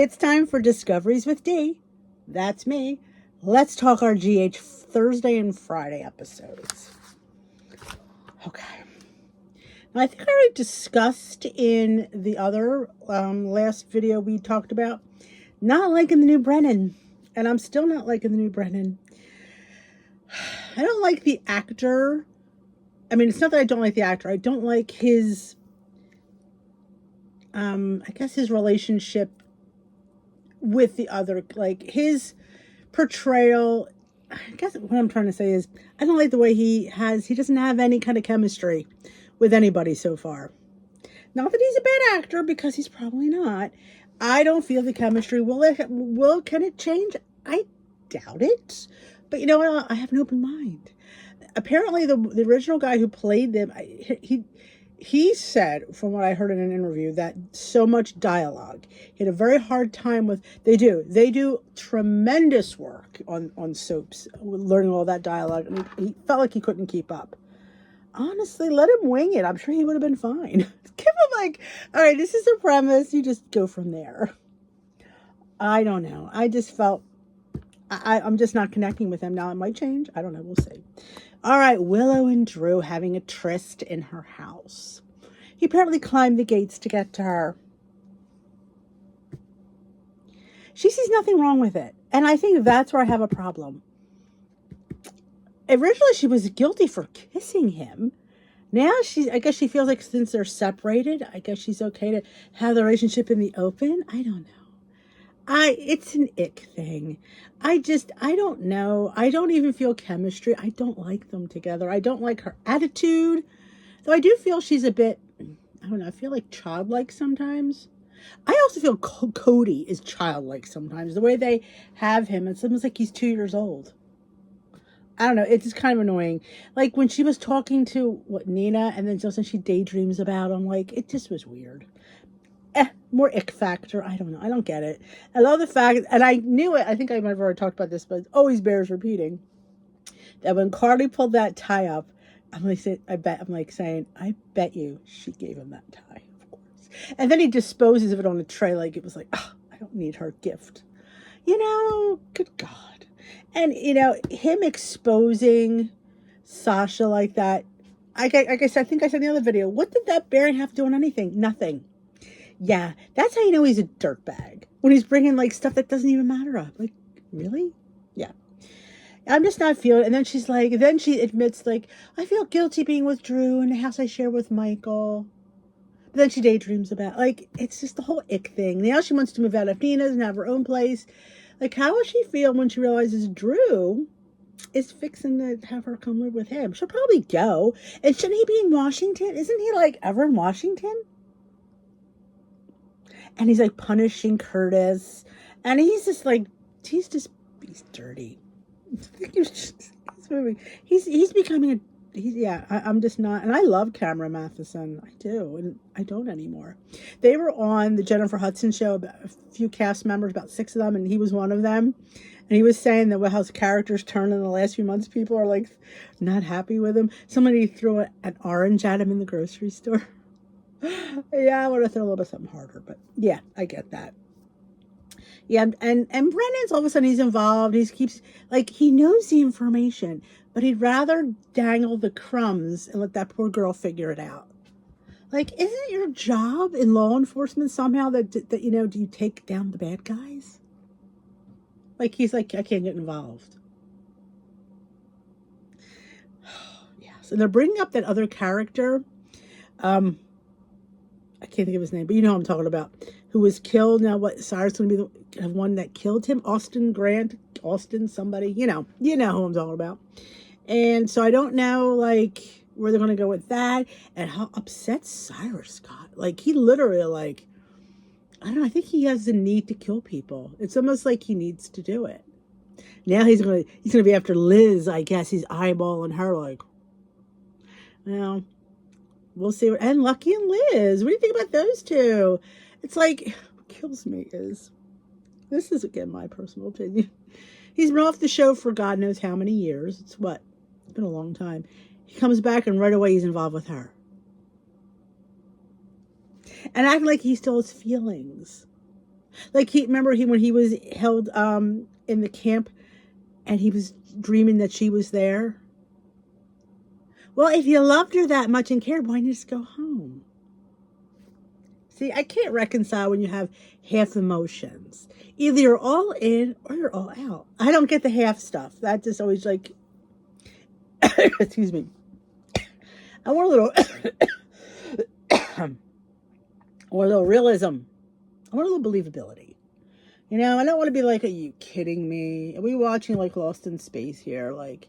It's time for Discoveries with D. That's me. Let's talk our GH Thursday and Friday episodes. Okay. Now, I think I already discussed in the other last video we talked about not liking the new Brennen. And I'm still not liking the new Brennen. I don't like the actor. I mean, it's not that I don't like the actor. I don't like his, I guess his relationship with the other, like his portrayal. I guess what I'm trying to say is I don't like the way he doesn't have any kind of chemistry with anybody so far. Not that he's a bad actor, because he's probably not. I don't feel the chemistry. Can it change? I doubt it. But you know what? I have an open mind. Apparently the original guy who played them, he said, from what I heard in an interview, that so much dialogue. He had a very hard time with, they do tremendous work on soaps, learning all that dialogue. I mean, he felt like he couldn't keep up. Honestly, let him wing it. I'm sure he would have been fine. Give him like, all right, this is the premise. You just go from there. I don't know. I just felt, I'm just not connecting with him. Now it might change. I don't know. We'll see. All right, Willow and Drew having a tryst in her house. He apparently climbed the gates to get to her. She sees nothing wrong with it. And I think that's where I have a problem. Originally, she was guilty for kissing him. Now, I guess she feels like since they're separated, I guess she's okay to have the relationship in the open. I don't know. It's an ick thing. I don't know. I don't even feel chemistry. I don't like them together. I don't like her attitude. Though I do feel she's a bit, I don't know, I feel like childlike sometimes. I also feel Cody is childlike sometimes. The way they have him, it's almost like he's 2 years old. I don't know. It's just kind of annoying. Like when she was talking to, Nina, and then something she daydreams about, I'm like, it just was weird. More ick factor. I don't know. I don't get it. I love the fact, and I knew it. I think I might have already talked about this, but it always bears repeating. That when Carly pulled that tie up, I bet you she gave him that tie, of course. And then he disposes of it on a tray like it was like, oh, I don't need her gift. Good God. And, him exposing Sasha like that. I think I said in the other video, what did that Baron have to do on anything? Nothing. Yeah, that's how you know he's a dirtbag. When he's bringing, like, stuff that doesn't even matter up. Like, really? Yeah. I'm just not feeling it. And then she admits, like, I feel guilty being with Drew in the house I share with Michael. But then she daydreams about, like, it's just the whole ick thing. Now she wants to move out of Nina's and have her own place. Like, how will she feel when she realizes Drew is fixing to have her come live with him? She'll probably go. And shouldn't he be in Washington? Isn't he, like, ever in Washington? And he's like punishing Curtis. And he's just like, he's dirty. He's becoming I'm just not. And I love Cameron Matheson. I do. And I don't anymore. They were on the Jennifer Hudson show, about a few cast members, about 6 of them. And he was one of them. And he was saying that how his characters turned in the last few months. People are like not happy with him. Somebody threw an orange at him in the grocery store. Yeah, I would have thrown a little bit something harder, but yeah, I get that. Yeah, and Brennan's all of a sudden he's involved. He knows the information, but he'd rather dangle the crumbs and let that poor girl figure it out. Like, isn't it your job in law enforcement somehow that do you take down the bad guys? Like, he's like, I can't get involved. Yes, and they're bringing up that other character. I can't think of his name, but you know who I'm talking about, who was killed. Now, Cyrus going to be the one that killed him? Austin, somebody, you know who I'm talking about. And so I don't know, like, where they're going to go with that and how upset Cyrus got. Like, he literally, like, I don't know, I think he has the need to kill people. It's almost like he needs to do it. Now he's going to be after Liz, I guess. He's eyeballing her, like, well, we'll see. And Lucky and Liz. What do you think about those two? It's like, what kills me is, this is, again, my personal opinion. He's been off the show for God knows how many years. It's been a long time. He comes back and right away he's involved with her. And acting like he still has feelings. Like when he was held in the camp and he was dreaming that she was there. Well, if you loved her that much and cared, why not just go home? See, I can't reconcile when you have half emotions. Either you're all in or you're all out. I don't get the half stuff. That just always like, excuse me. I want a little, I want a little realism. I want a little believability. You know, I don't want to be like, are you kidding me? Are we watching like Lost in Space here? Like,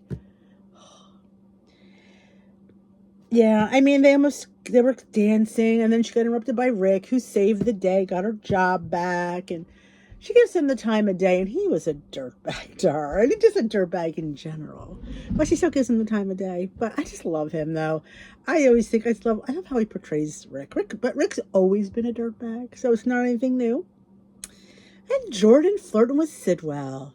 yeah, I mean, they were dancing, and then she got interrupted by Rick, who saved the day, got her job back, and she gives him the time of day, and he was a dirtbag to her, and he's just a dirtbag in general. But she still gives him the time of day. But I just love him, though. I always think I love how he portrays Rick. But Rick's always been a dirtbag, so it's not anything new. And Jordan flirting with Sidwell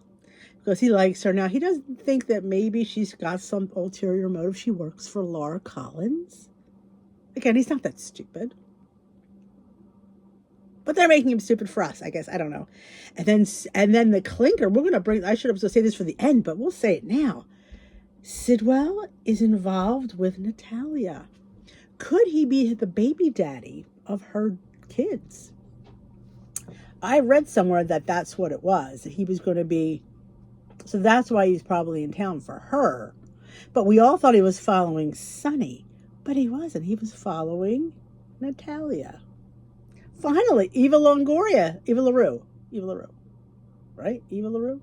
because he likes her. Now, he doesn't think that maybe she's got some ulterior motive. She works for Laura Collins. Again, he's not that stupid. But they're making him stupid for us, I guess. I don't know. And then the clinker, I should have say this for the end, but we'll say it now. Sidwell is involved with Natalia. Could he be the baby daddy of her kids? I read somewhere that that's what it was. That he was going to be. So that's why he's probably in town for her. But we all thought he was following Sonny. But he wasn't. He was following Natalia. Finally, Eva LaRue. Right? Eva LaRue?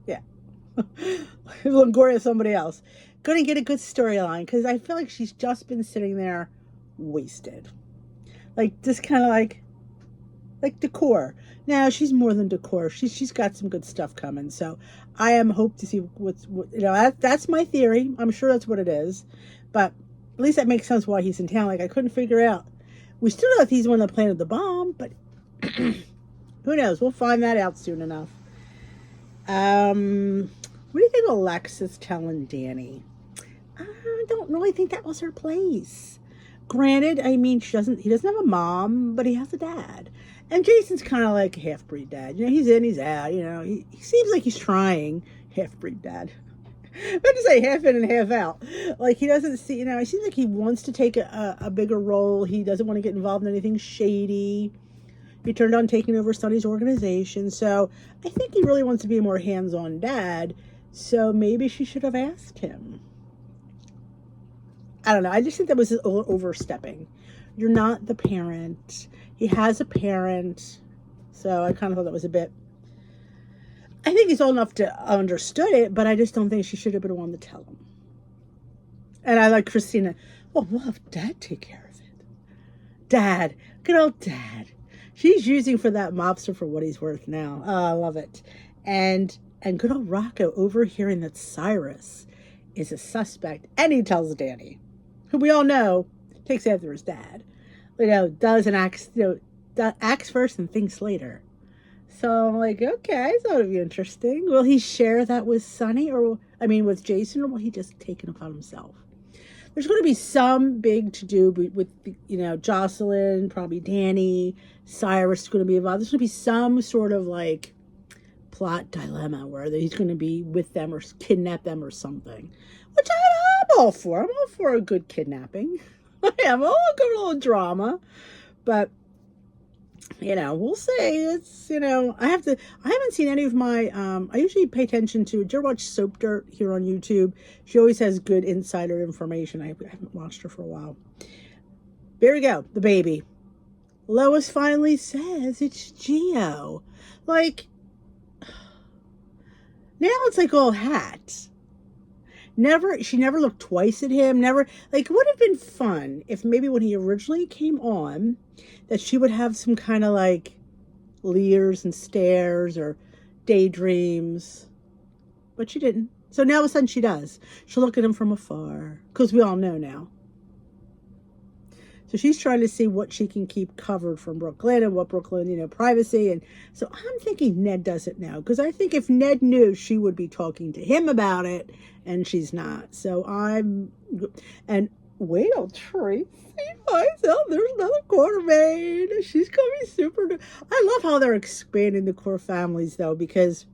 Yeah. Eva Longoria is somebody else. Gonna get a good storyline because I feel like she's just been sitting there wasted. Like, just kind of like decor. Now, she's more than decor. She's got some good stuff coming. So I am hope to see that's my theory. I'm sure that's what it is. But at least that makes sense why he's in town. Like, I couldn't figure out. We still know if he's the one that planted the bomb, but who knows? We'll find that out soon enough. What do you think of Alexis telling Danny? I don't really think that was her place. Granted, I mean, he doesn't have a mom, but he has a dad. And Jason's kind of like a half-breed dad. You know, he's in, he's out. You know, he seems like he's trying. Half-breed dad. I have to say half in and half out. Like, he doesn't see, you know, it seems like he wants to take a bigger role. He doesn't want to get involved in anything shady. He turned on taking over Sonny's organization. So I think he really wants to be a more hands-on dad. So maybe she should have asked him. I don't know. I just think that was a little overstepping. You're not the parent. He has a parent. So I kind of thought that was a bit... I think he's old enough to understood it, but I just don't think she should have been the one to tell him. And I like Christina. Well, we'll have Dad take care of it. Dad. Good old Dad. She's using for that mobster for what he's worth now. Oh, I love it. And good old Rocco overhearing that Cyrus is a suspect. And he tells Danny, who we all know takes after his dad. You know, does and acts, acts first and thinks later. So I'm like, okay, I thought it'd be interesting. Will he share that with Sonny with Jason, or will he just take it upon himself? There's going to be some big to-do with Jocelyn, probably Danny, Cyrus is going to be involved. There's going to be some sort of like plot dilemma where he's going to be with them or kidnap them or something, which I'm all for. I'm all for a good kidnapping. I am all a good little drama, but we'll see. It's, I haven't seen any of my, I usually pay attention to, did you ever watch Soap Dirt here on YouTube? She always has good insider information. I haven't watched her for a while. Here we go. The baby. Lois finally says it's Gio. Like, now it's like all hats. She never looked twice at him. Never, like, it would have been fun if maybe when he originally came on, that she would have some kind of like leers and stares or daydreams, but she didn't. So now all of a sudden she does. She'll look at him from afar because we all know now. So she's trying to see what she can keep covered from Brooklyn and what Brooklyn, privacy. And so I'm thinking Ned does it now, because I think if Ned knew, she would be talking to him about it, and she's not. So and Wait till Tracy finds out there's another Quartermain. She's gonna be super. I love how they're expanding the core families though, because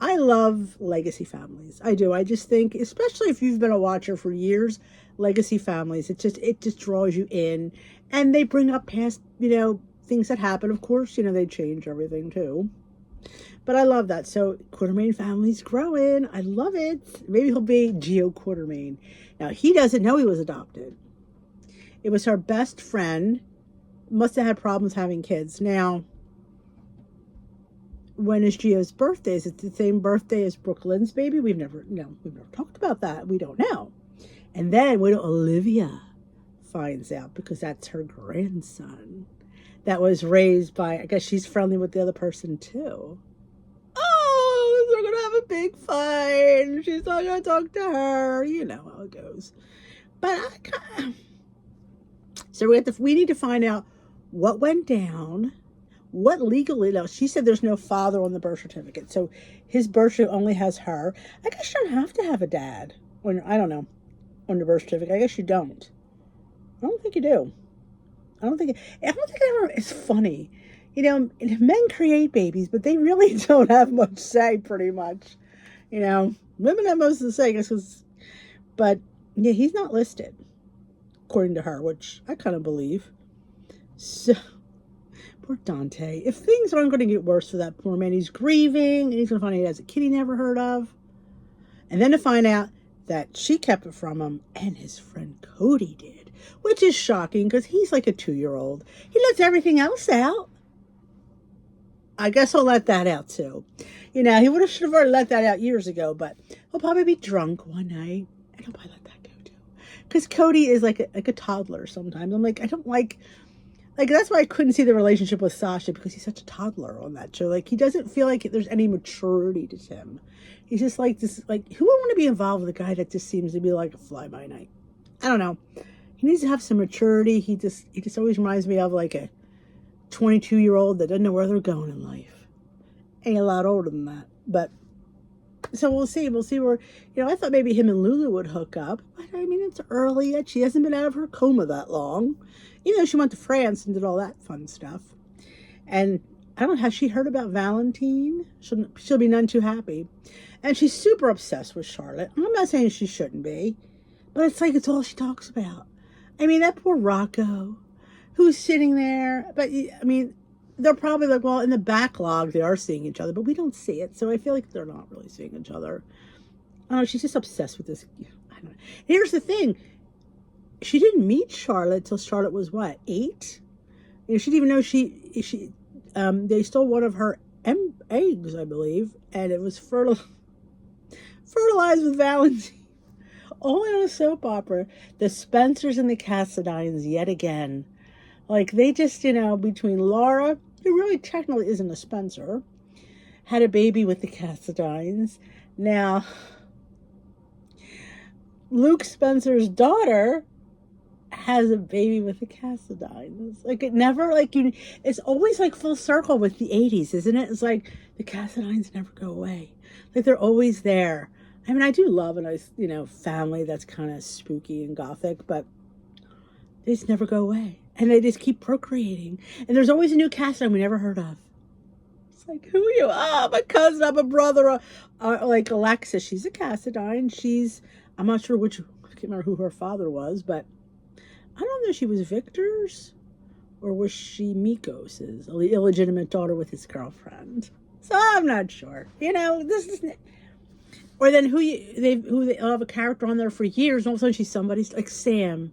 I love legacy families. I do. I just think, especially if you've been a watcher for years, legacy families, it just draws you in, and they bring up past, things that happen. Of course, they change everything too. But I love that. So Quartermain family's growing. I love it. Maybe he'll be Geo Quartermain. Now he doesn't know he was adopted. It was her best friend. Must have had problems having kids. Now, when is Geo's birthday? Is it the same birthday as Brooklyn's baby? We've never talked about that. We don't know. And then when Olivia finds out, because that's her grandson that was raised by, I guess she's friendly with the other person too. Oh, they're gonna have a big fight. She's not gonna talk to her. You know how it goes. But so we need to find out what went down. What legally, she said there's no father on the birth certificate. So his birth certificate only has her. I guess you don't have to have a dad. I don't know. On the birth certificate. I guess you don't. I don't think you do. I don't think it's funny. Men create babies, but they really don't have much say, pretty much. Women have most of the say, I guess. But, yeah, he's not listed, according to her, which I kind of believe. So, poor Dante. If things aren't going to get worse for that poor man, he's grieving, and he's going to find out he has a kid he never heard of. And then to find out that she kept it from him, and his friend Cody did, which is shocking, because he's like a 2-year-old. He lets everything else out. I guess he'll let that out, too. He should have already let that out years ago, but he'll probably be drunk one night, and he'll probably let that go, too. Because Cody is like a toddler sometimes. I'm like, I don't like, that's why I couldn't see the relationship with Sasha, because he's such a toddler on that show. He doesn't feel like there's any maturity to him. He's just like this, who would want to be involved with a guy that just seems to be like a fly-by-night? I don't know. He needs to have some maturity. He just always reminds me of like a 22-year-old that doesn't know where they're going in life. Ain't a lot older than that. But, so we'll see. We'll see where, I thought maybe him and Lulu would hook up. But, it's early yet. She hasn't been out of her coma that long. Even though she went to France and did all that fun stuff. And has she heard about Valentine? She'll be none too happy. And she's super obsessed with Charlotte. I'm not saying she shouldn't be. But it's all she talks about. That poor Rocco, who's sitting there. But, they're probably like, well, in the backlog, they are seeing each other. But we don't see it. So I feel like they're not really seeing each other. I don't know. She's just obsessed with this. I don't know. Here's the thing. She didn't meet Charlotte till Charlotte was, what, 8? She didn't even know they stole one of her eggs, I believe. And it was fertilized with Valentine. All in a soap opera. The Spencers and the Cassadines yet again. They just, between Laura, who really technically isn't a Spencer, had a baby with the Cassadines. Now, Luke Spencer's daughter has a baby with the Cassadines. It never, it's always full circle with the 80s, isn't it? It's the Cassadines never go away. They're always there. I do love a nice, family that's kind of spooky and gothic, but they just never go away. And they just keep procreating. And there's always a new Cassadine we never heard of. It's who are you? I'm a cousin, I'm a brother. Alexis, she's a Cassadine. I'm not sure I can't remember who her father was, but I don't know if she was Victor's or was she Mikos's illegitimate daughter with his girlfriend. So I'm not sure. This is... Or then who they have a character on there for years, and all of a sudden she's somebody's, like Sam.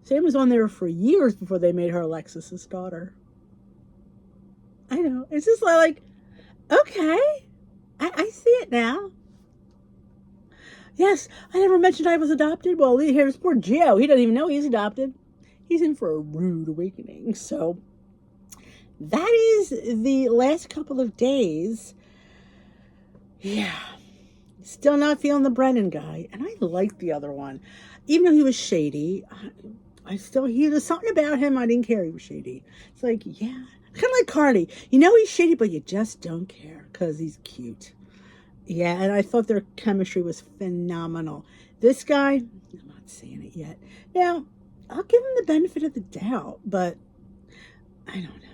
Sam was on there for years before they made her Alexis's daughter. I know. It's just okay. I see it now. Yes, I never mentioned I was adopted. Well, here's poor Gio. He doesn't even know he's adopted. He's in for a rude awakening. So that is the last couple of days. Yeah. Still not feeling the Brennen guy. And I liked the other one. Even though he was shady, there's something about him I didn't care he was shady. It's yeah. Kind of like Cardi. He's shady, but you just don't care because he's cute. Yeah, and I thought their chemistry was phenomenal. This guy, I'm not not seeing it yet. Now, I'll give him the benefit of the doubt, but I don't know.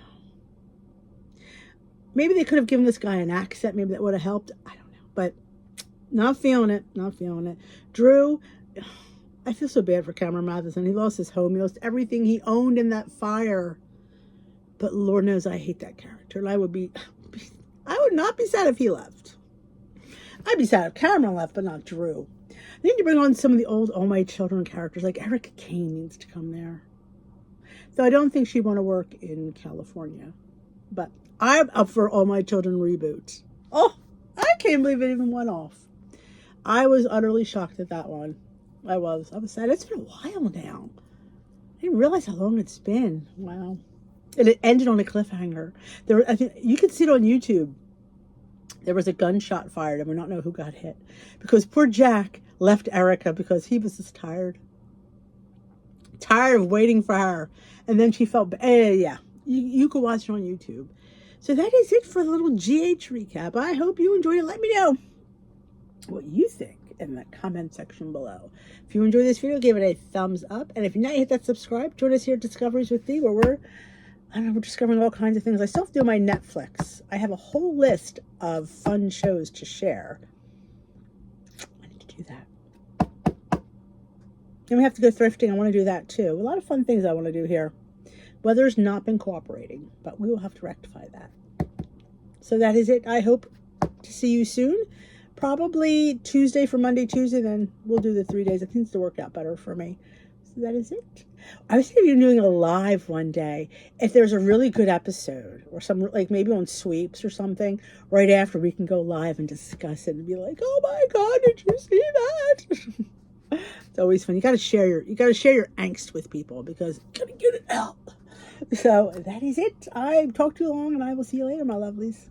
Maybe they could have given this guy an accent. Maybe that would have helped. I don't know. But not feeling it. Not feeling it. Drew, I feel so bad for Cameron Matheson. He lost his home. He lost everything he owned in that fire. But Lord knows I hate that character. And I would not be sad if he left. I'd be sad if Cameron left, but not Drew. I need to bring on some of the old All My Children characters. Like Erica Kane needs to come there. Though I don't think she'd want to work in California. But I'm up for All My Children reboot. Oh, I can't believe it even went off. I was utterly shocked at that one. I was sad. It's been a while now. I didn't realize how long it's been. Wow. And it ended on a cliffhanger. I think you can see it on YouTube. There was a gunshot fired, and we don't know who got hit. Because poor Jack left Erica because he was just tired. Tired of waiting for her. And then she felt bad. Yeah, you can watch it on YouTube. So that is it for the little GH recap. I hope you enjoyed it. Let me know what you think in the comment section below. If you enjoyed this video, give it a thumbs up. And if you're not yet hit that subscribe, join us here at Discoveries with Thee, where we're discovering all kinds of things. I still have to do my Netflix. I have a whole list of fun shows to share. I need to do that. And we have to go thrifting. I want to do that too. A lot of fun things I want to do here. Weather's not been cooperating, but we will have to rectify that. So that is it. I hope to see you soon. Probably Tuesday for Monday, Tuesday, then we'll do the 3 days. It seems to work out better for me. So that is it. I was thinking of doing a live one day. If there's a really good episode or some, like maybe on Sweeps or something, right after we can go live and discuss it and be like, oh my God, did you see that? It's always fun. You gotta share your angst with people because you gotta get it out. So that is it. I talked too long and I will see you later, my lovelies.